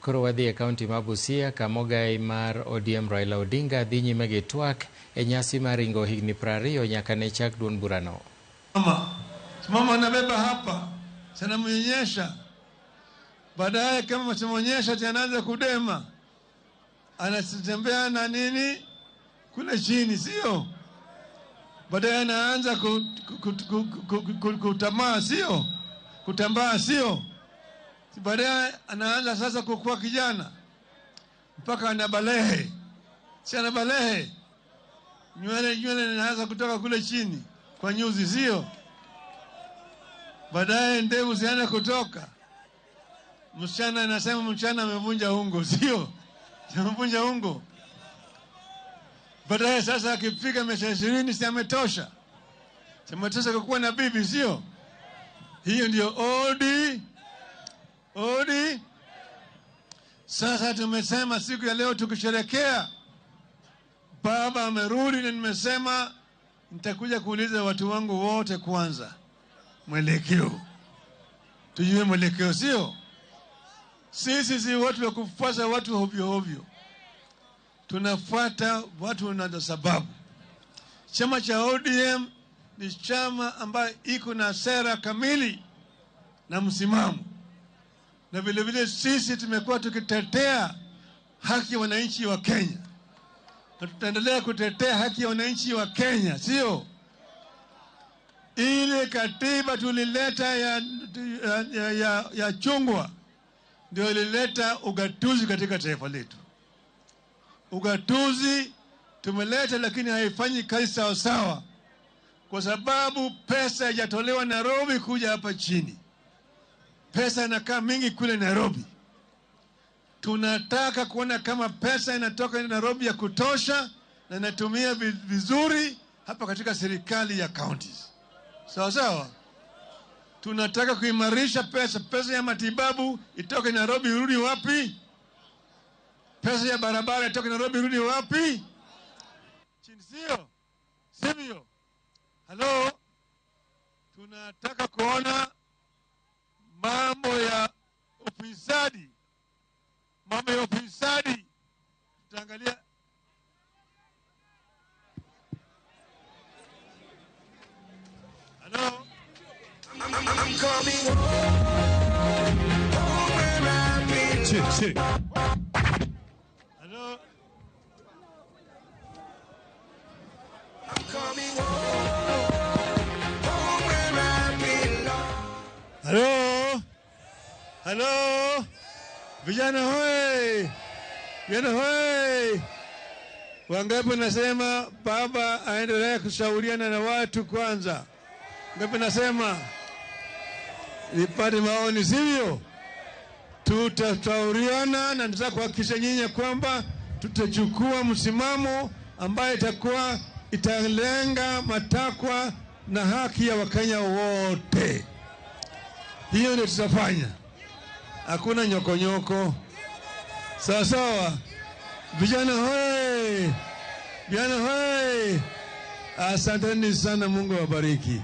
Koro wadhi e kaunti ma Busia kama ogai mar ODM Raila Odinga dhi nyime gi twak e nyasi mar ringo higni 20 nyaka ne chak duond burano. Mama anabeba hapa, sana mnyonyesha. Baadaye kama msimuonyesha anaanza kudema. Anatembea na nini kule chini, sio? Baadaye anaanza kutamaa, sio? Kutambaa, sio? Baadaye anaanza sasa kukua kijana mpaka anabalehe. Si anabalehe. Nywele inaanza kutoka kule chini kwa nyuzi, sio? Baadaye ndevu zianza kutoka. Msichana anasema msichana amevunja ungo, sio? Amevunja ungo. Baadaye sasa akifika miaka 20 si ametosha. Ametosha kuwa na bibi, sio? Hiyo ndio Odi. Sasa tumesema siku ya leo tukisherekea baba amerudi, na nimesema nitakuja kuuliza watu wangu wote kwanza mwelekeo. Tujue mwelekeo, sio? Sisi si watu wa kufuata watu hovyo. Tunafuata watu na sababu. Chama cha ODM ni chama ambayo iko na sera kamili na msimamo. Na vile vile sisi tumekuwa tukitetea haki ya wananchi wa Kenya. Na tutaendelea kutetea haki ya wananchi wa Kenya, sio? Ile katiba tulileta ya chungwa ndio ilileta ugatuzi katika taifa letu. Ugatuzi tumeleta, lakini haifanyi kazi sawa sawa kwa sababu pesa haijatolewa Nairobi kuja hapa chini. Pesa inakaa mingi kule Nairobi. Tunataka kuona kama pesa inatoka Nairobi ya kutosha na inatumia vizuri hapa katika serikali ya counties. Sawa sawa. Tunataka kuimarisha pesa ya matibabu itoke Nairobi irudi wapi? Pesa ya barabara itoke Nairobi irudi wapi? Chini, sio? Sivyo? Hello? Tunataka kuona mambo ya ufisadi. Tutaangalia. Hello? I'm coming home. Shit. Hello? I'm coming home where I belong. Hello? Vijana hoi! Wangapi nasema baba aendelee kushauriana na watu kwanza? Ngapi nasema nipate maoni, sivyo? Tutashauriana na nataka kuhakikisha nyinyi kwamba tutachukua msimamo ambaye italenga matakwa na haki ya Wakenya wote. Hiyo ndio tutafanya. Hakuna nyokonyoko. Sawa. Vijana hoi! Asanteni sana, Mungu awabariki.